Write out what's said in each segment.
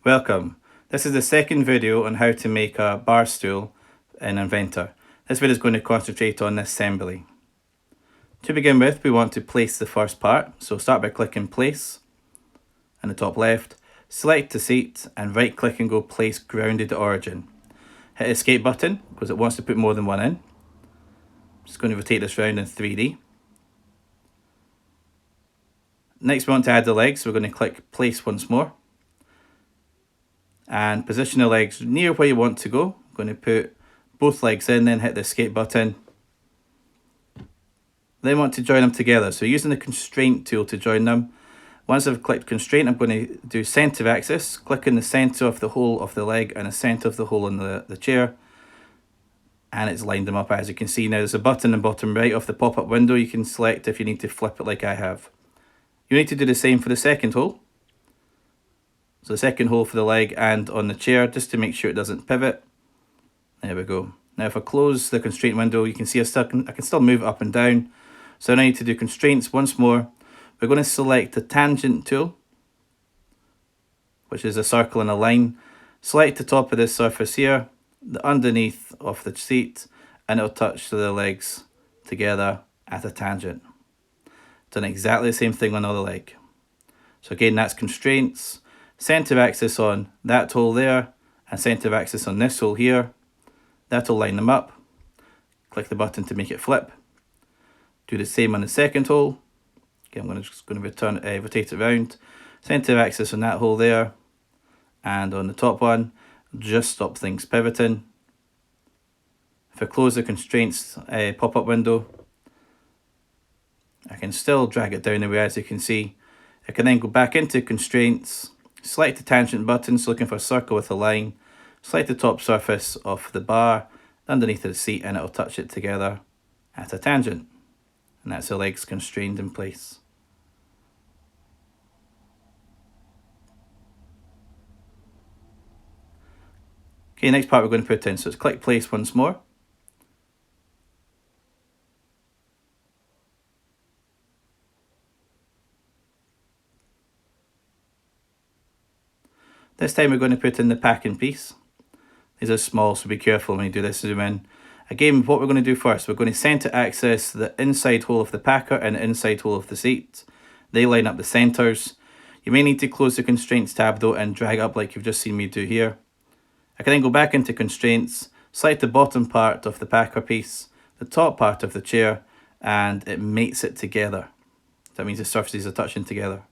Welcome. This is the second video on how to make a bar stool in Inventor. This video is going to concentrate on assembly. To begin with, we want to place the first part. So start by clicking place in the top left, select the seat and right click and go place grounded origin. Hit the escape button because it wants to put more than one in. I'm just going to rotate this round in 3D. Next we want to add the legs, so we're going to click place once more. And position the legs near where you want to go. I'm going to put both legs in, then hit the escape button. Then want to join them together. So using the constraint tool to join them. Once I've clicked constraint, I'm going to do center of axis, click in the center of the hole of the leg and the center of the hole in the chair. And it's lined them up. As you can see now, there's a button in the bottom right of the pop-up window. You can select if you need to flip it like I have. You need to do the same for the second hole. So the second hole for the leg and on the chair, just to make sure it doesn't pivot. There we go. Now if I close the constraint window, you can see I can still move it up and down. So now I need to do constraints once more. We're going to select the tangent tool, which is a circle and a line. Select the top of this surface here, the underneath of the seat, and it'll touch the legs together at a tangent. Done exactly the same thing on the other leg. So again, that's constraints. Center of axis on that hole there and center of axis on this hole here. That'll line them up. Click the button to make it flip. Do the same on the second hole. Again, I'm just going to rotate it around. Center of axis on that hole there and on the top one. Just stop things pivoting. If I close the constraints pop-up window, I can still drag it down the way, as you can see. I can then go back into constraints, select the tangent button, so looking for a circle with a line, select the top surface of the bar underneath the seat and it'll touch it together at a tangent. And that's the legs constrained in place. Okay, next part we're going to put in, so it's click place once more. This time we're going to put in the packing piece. These are small, so be careful when you do this, zoom in. Again, what we're going to do first, we're going to center access the inside hole of the packer and the inside hole of the seat. They line up the centers. You may need to close the constraints tab though and drag up like you've just seen me do here. I can then go back into constraints, select the bottom part of the packer piece, the top part of the chair, and it mates it together. That means the surfaces are touching together.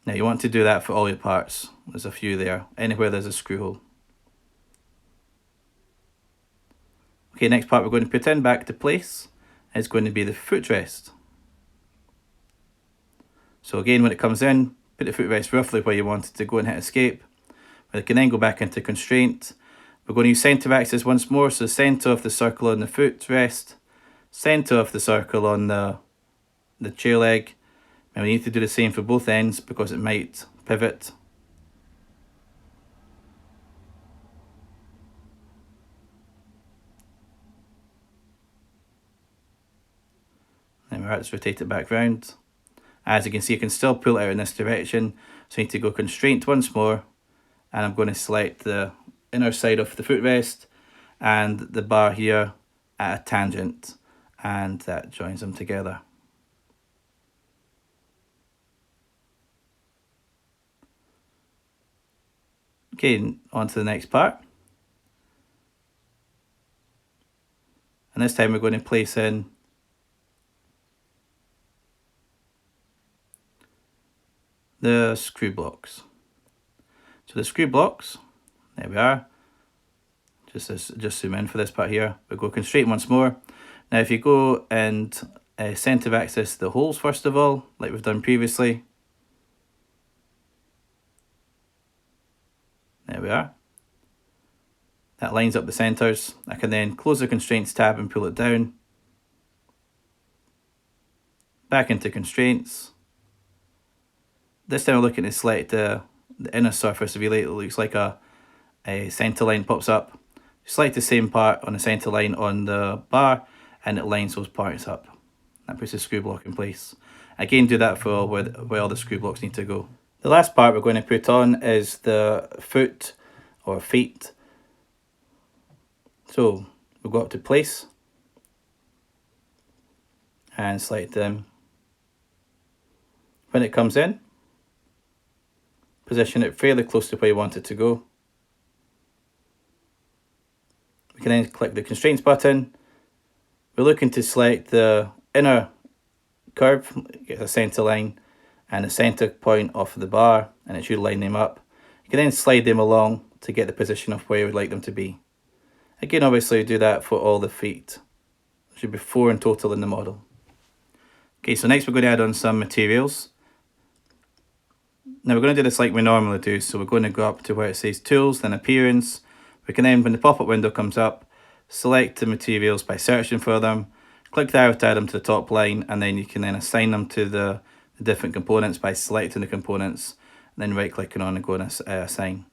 Now you want to do that for all your parts. There's a few there, anywhere there's a screw hole. Okay, next part we're going to put in back to place is going to be the footrest. So again, when it comes in, put the footrest roughly where you want it to go and hit escape. We can then go back into constraint. We're going to use center of axis once more, so center of the circle on the footrest, center of the circle on the chair leg. And we need to do the same for both ends because it might pivot. Then we're let's rotate it back round. As you can see, you can still pull it out in this direction. So I need to go constraint once more. And I'm going to select the inner side of the footrest and the bar here at a tangent. And that joins them together. Okay, on to the next part. And this time we're going to place in the screw blocks. So the screw blocks, there we are. Just zoom in for this part here. We'll go constraint once more. Now if you go and center of axis the holes first of all, like we've done previously. There we are. That lines up the centers. I can then close the constraints tab and pull it down. Back into constraints. This time we're looking to select the inner surface. If you like, it looks like a center line pops up. Select the same part on the center line on the bar and it lines those parts up. That puts the screw block in place. Again, do that for where all the screw blocks need to go. The last part we're going to put on is the foot or feet. So we'll go up to place and select them. When it comes in, position it fairly close to where you want it to go. We can then click the constraints button. We're looking to select the inner curve, get a center line and the center point of the bar, and it should line them up. You can then slide them along to get the position of where you would like them to be. Again, obviously do that for all the feet. There should be 4 in total in the model. Okay, so next we're going to add on some materials. Now we're going to do this like we normally do, so we're going to go up to where it says Tools, then Appearance. We can then, when the pop-up window comes up, select the materials by searching for them, click the arrow to add them to the top line, and then you can then assign them to the different components by selecting the components, and then right-clicking on and going to assign.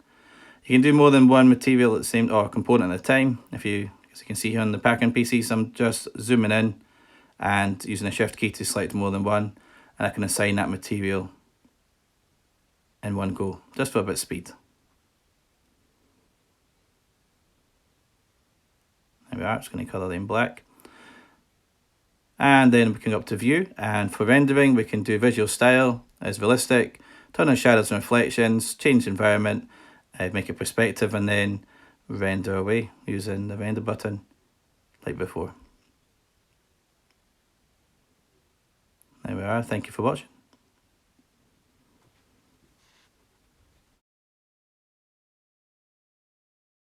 You can do more than one material at the same or component at a time. As you can see here on the packing PCs, I'm just zooming in and using the Shift key to select more than one, and I can assign that material in one go, just for a bit of speed. There we are, just going to colour them black. And then we can go up to view, and for rendering we can do visual style as realistic, turn on shadows and reflections, change environment, make it perspective, and then render away using the render button like before. There we are, thank you for watching.